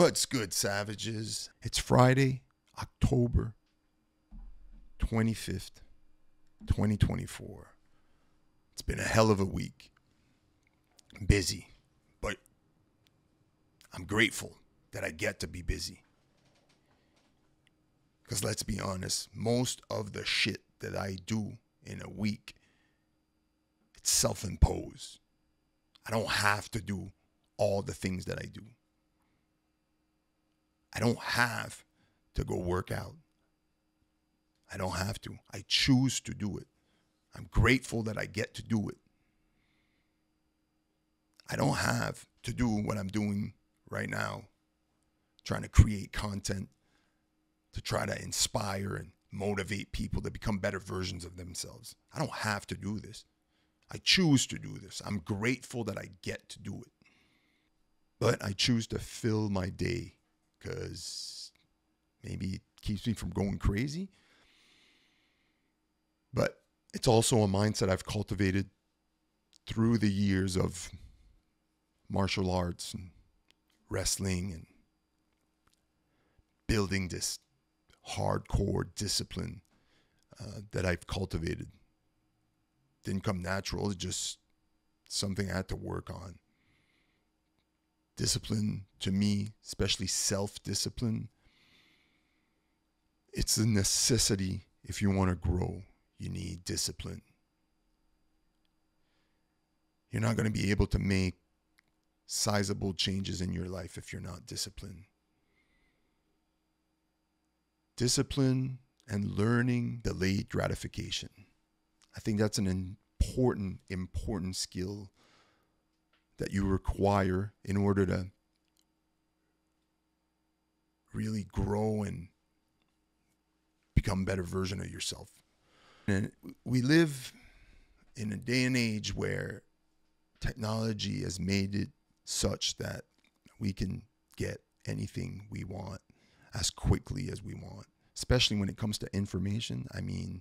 What's good, savages? It's Friday, October 25th, 2024. It's been a hell of a week. I'm busy, but I'm grateful that I get to be busy. Because let's be honest, most of the shit that I do in a week, it's self-imposed. I don't have to do all the things that I do. I don't have to go work out. I don't have to. I choose to do it. I'm grateful that I get to do it. I don't have to do what I'm doing right now, trying to create content to try to inspire and motivate people to become better versions of themselves. I don't have to do this. I choose to do this. I'm grateful that I get to do it. But I choose to fill my day because maybe it keeps me from going crazy. But it's also a mindset I've cultivated through the years of martial arts and wrestling and building this hardcore discipline that I've cultivated. Didn't come natural. It's just something I had to work on. Discipline, to me, especially self-discipline, it's a necessity. If you want to grow, you need discipline. You're not going to be able to make sizable changes in your life if you're not disciplined. Discipline and learning delayed gratification. I think that's an important skill that you require in order to really grow and become a better version of yourself. And we live in a day and age where technology has made it such that we can get anything we want as quickly as we want, especially when it comes to information. I mean,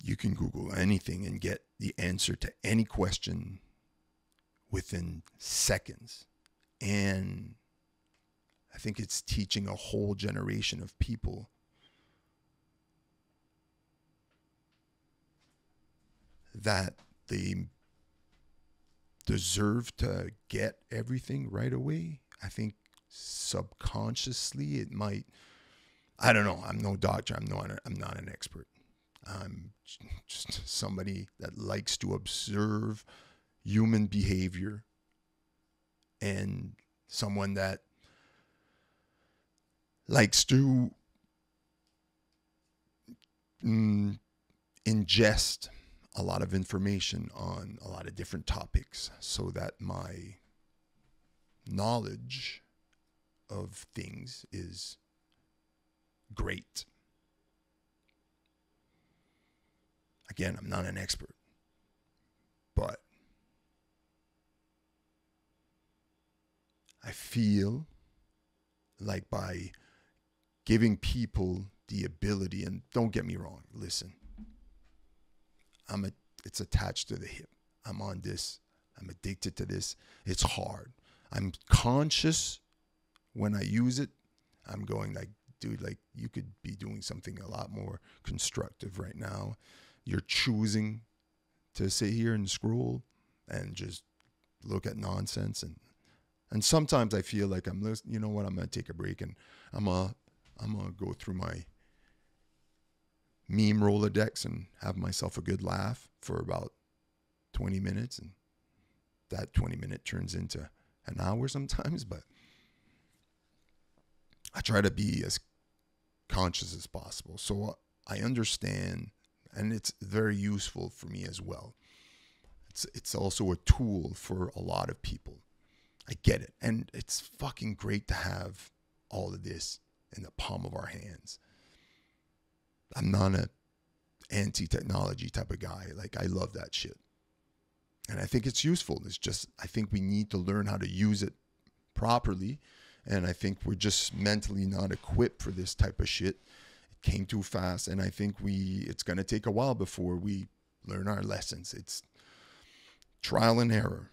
you can Google anything and get the answer to any question within seconds. And I think it's teaching a whole generation of people that they deserve to get everything right away. I think subconsciously it might, I don't know. I'm no doctor. I'm not an expert. I'm just somebody that likes to observe human behavior and someone that likes to ingest a lot of information on a lot of different topics so that my knowledge of things is great. Again, I'm not an expert, but I feel like by giving people the ability, and don't get me wrong, listen, it's attached to the hip. I'm on this. I'm addicted to this. It's hard. I'm conscious when I use it. I'm going like, dude, like you could be doing something a lot more constructive right now. You're choosing to sit here and scroll and just look at nonsense. And sometimes I feel like you know what, I'm going to take a break and I'm going to go through my meme Rolodex and have myself a good laugh for about 20 minutes. And that 20-minute turns into an hour sometimes, but I try to be as conscious as possible. So I understand, and it's very useful for me as well. It's also a tool for a lot of people. I get it. And it's fucking great to have all of this in the palm of our hands. I'm not an anti-technology type of guy. Like, I love that shit. And I think it's useful. It's just, I think we need to learn how to use it properly. And I think we're just mentally not equipped for this type of shit. It came too fast. And I think it's going to take a while before we learn our lessons. It's trial and error.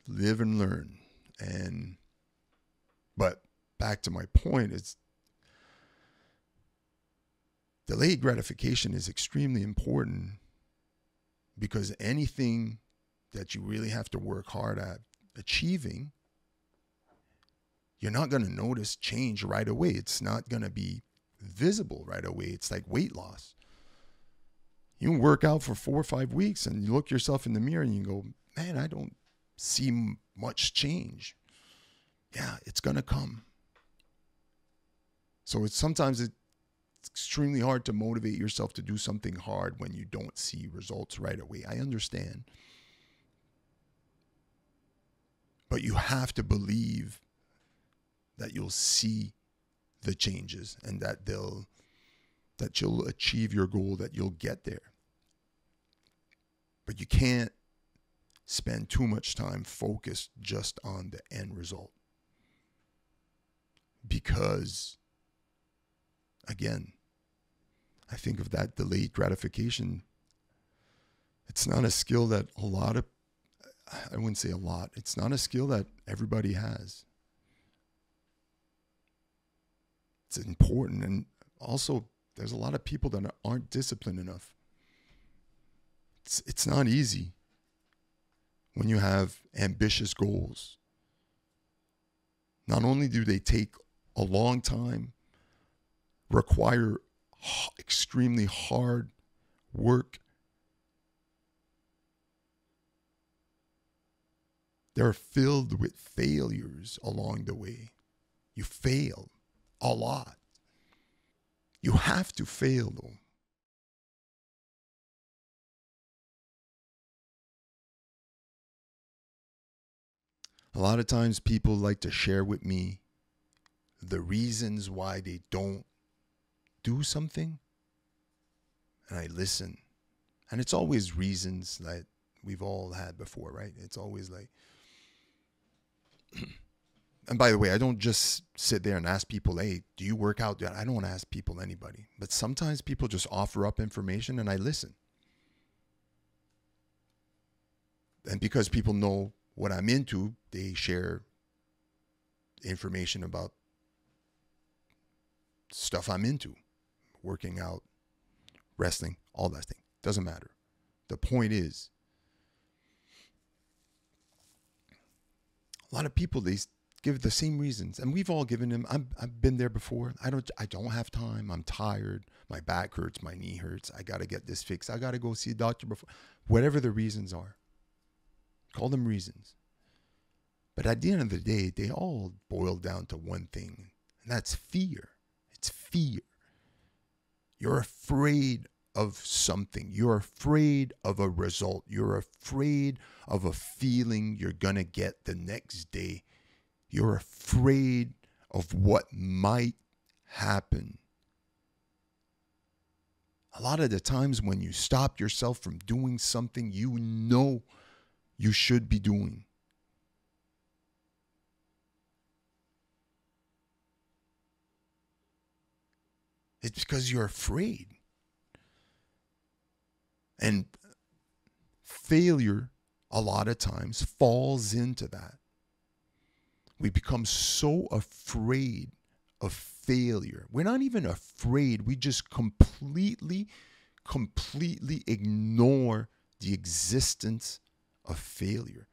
Live and learn. But back to my point, it's delayed gratification is extremely important, because anything that you really have to work hard at achieving, you're not going to notice change right away. It's not going to be visible right away. It's like weight loss. You can work out for 4 or 5 weeks and you look yourself in the mirror and you go, man, I don't see much change. Yeah, it's going to come. So sometimes it's extremely hard to motivate yourself to do something hard when you don't see results right away. I understand. But you have to believe that you'll see the changes and that you'll achieve your goal, that you'll get there. But you can't spend too much time focused just on the end result. Because, again, I think of that delayed gratification. It's not a skill that I wouldn't say a lot. It's not a skill that everybody has. It's important. And also, there's a lot of people that aren't disciplined enough. It's not easy when you have ambitious goals. Not only do they take a long time, require extremely hard work, they're filled with failures along the way. You fail a lot. You have to fail, though. A lot of times people like to share with me the reasons why they don't do something, and I listen. And it's always reasons that we've all had before, right? It's always like, and by the way, I don't just sit there and ask people, hey, do you work out? I don't ask people anybody. But sometimes people just offer up information and I listen. And because people know what I'm into, they share information about stuff I'm into. Working out, wrestling, all that thing. Doesn't matter. The point is, a lot of people, they give the same reasons, and we've all given them. I've been there before. I don't have time. I'm tired. My back hurts. My knee hurts. I got to get this fixed. I got to go see a doctor before. Whatever the reasons are, call them reasons. But at the end of the day, they all boil down to one thing, and that's fear. It's fear. You're afraid of something. You're afraid of a result. You're afraid of a feeling you're going to get the next day. You're afraid of what might happen. A lot of the times when you stop yourself from doing something you know you should be doing, it's because you're afraid. And failure, a lot of times, falls into that. We become so afraid of failure. We're not even afraid. We just completely ignore the existence of failure.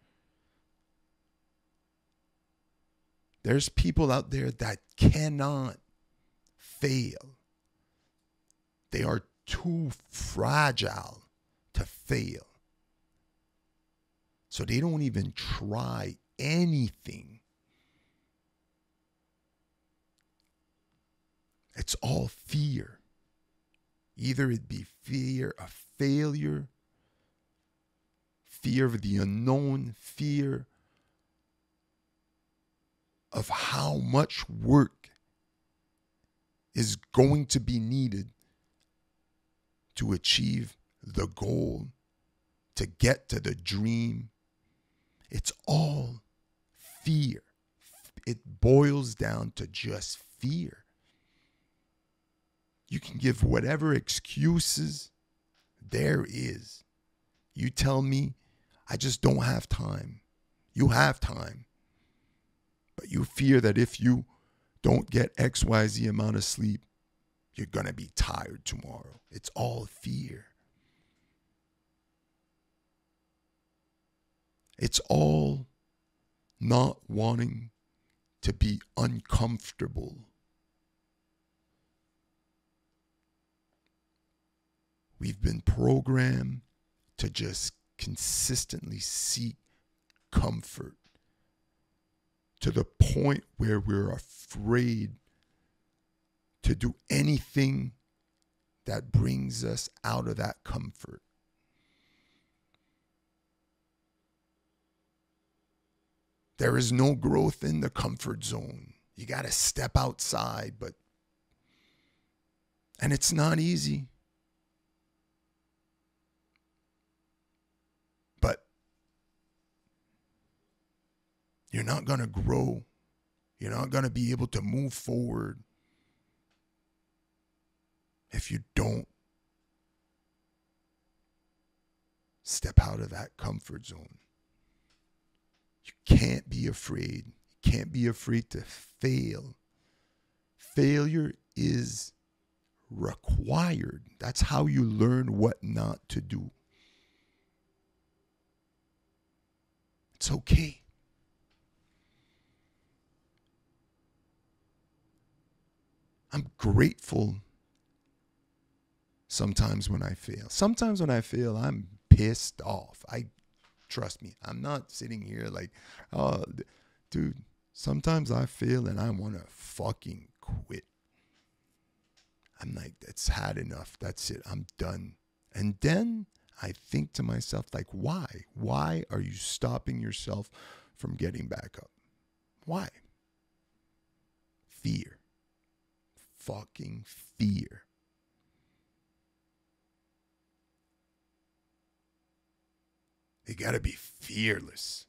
There's people out there that cannot fail. They are too fragile to fail. So they don't even try anything. It's all fear. Either it be fear of failure, fear of the unknown, fear of how much work is going to be needed to achieve the goal, to get to the dream. It's all fear. It boils down to just fear. You can give whatever excuses there is. You tell me, I just don't have time. You have time. But you fear that if you don't get XYZ amount of sleep, you're going to be tired tomorrow. It's all fear. It's all not wanting to be uncomfortable. We've been programmed to just consistently seek comfort to the point where we're afraid to do anything that brings us out of that comfort. There is no growth in the comfort zone. You got to step outside, and it's not easy. But you're not going to grow. You're not going to be able to move forward if you don't step out of that comfort zone. You can't be afraid. You can't be afraid to fail. Failure is required. That's how you learn what not to do. It's okay. I'm grateful sometimes when I fail. Sometimes when I fail, I'm pissed off. Trust me, I'm not sitting here like, oh, dude, sometimes I fail and I want to fucking quit. I'm like, that's had enough. That's it. I'm done. And then I think to myself, like, why? Why are you stopping yourself from getting back up? Why? Fear. Fucking fear. You got to be fearless.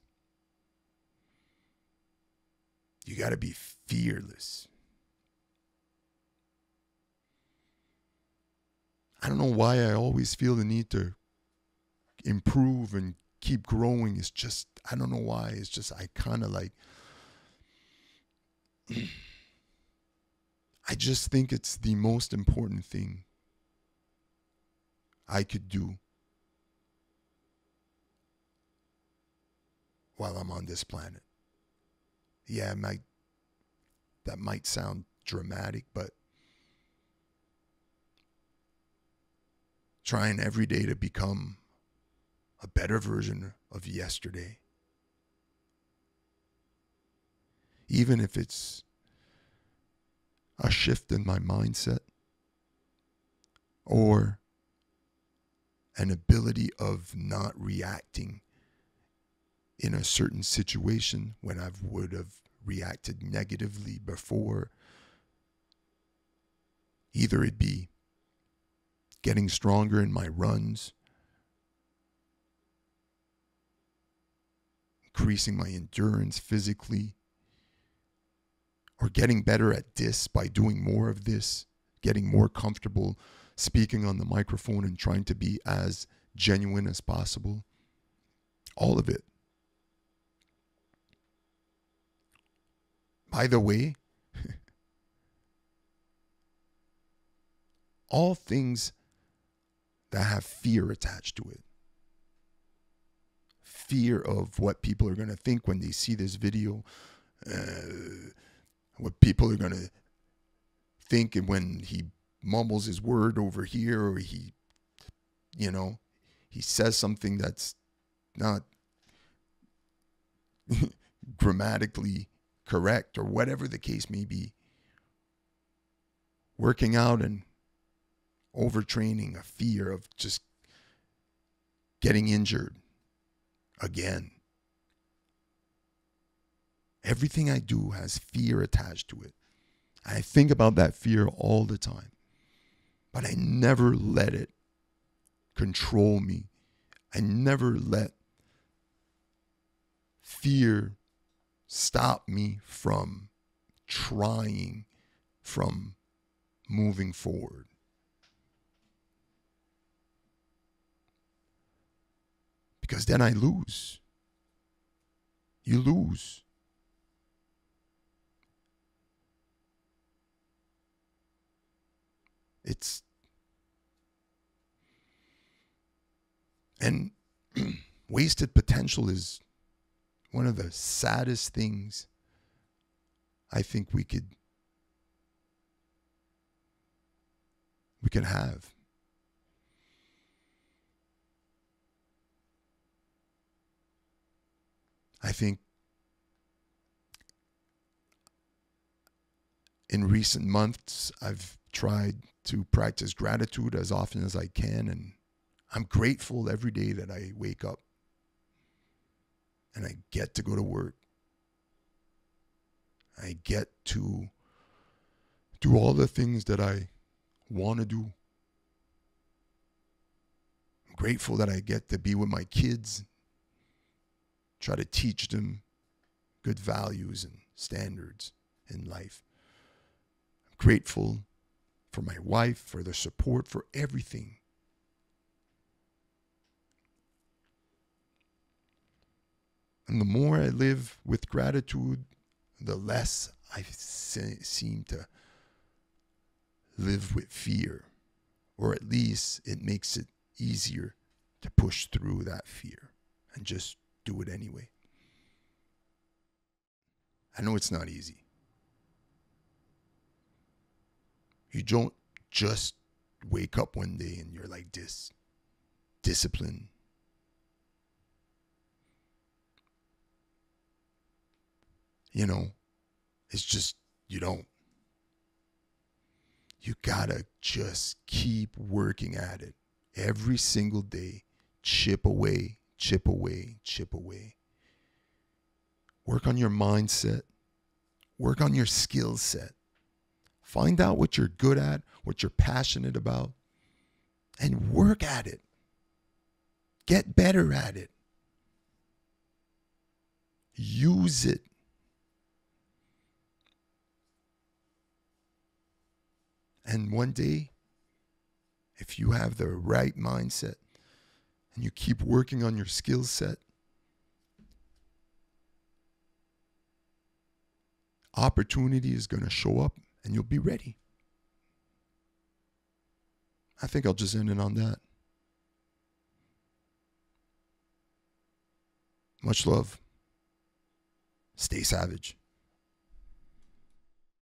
You got to be fearless. I don't know why I always feel the need to improve and keep growing. It's just, I don't know why. It's just, I kind of like, I just think it's the most important thing I could do while I'm on this planet. Yeah, that might sound dramatic, but trying every day to become a better version of yesterday. Even if it's a shift in my mindset or an ability of not reacting in a certain situation when I would have reacted negatively before. Either it be getting stronger in my runs, increasing my endurance physically, or getting better at this by doing more of this, getting more comfortable speaking on the microphone and trying to be as genuine as possible. All of it. By the way, all things that have fear attached to it. Fear of what people are going to think when they see this video. What people are going to think when he mumbles his word over here, or he says something that's not grammatically correct, or whatever the case may be. Working out and overtraining, a fear of just getting injured again. Everything I do has fear attached to it. I think about that fear all the time, but I never let it control me. I never let fear stop me from trying, from moving forward. Because then I lose. You lose. It's, and wasted potential is one of the saddest things I think we can have. I think in recent months, I've tried to practice gratitude as often as I can, and I'm grateful every day that I wake up and I get to go to work. I get to do all the things that I want to do. I'm grateful that I get to be with my kids, try to teach them good values and standards in life. I'm grateful for my wife, for their support, for everything. And the more I live with gratitude, the less I seem to live with fear, or at least it makes it easier to push through that fear and just do it anyway. I know it's not easy. You don't just wake up one day and you're like this, discipline. You know, it's just, you don't. You gotta just keep working at it every single day. Chip away, chip away, chip away. Work on your mindset. Work on your skill set. Find out what you're good at, what you're passionate about, and work at it. Get better at it. Use it. And one day, if you have the right mindset and you keep working on your skill set, opportunity is going to show up and you'll be ready. I think I'll just end it on that. Much love. Stay savage.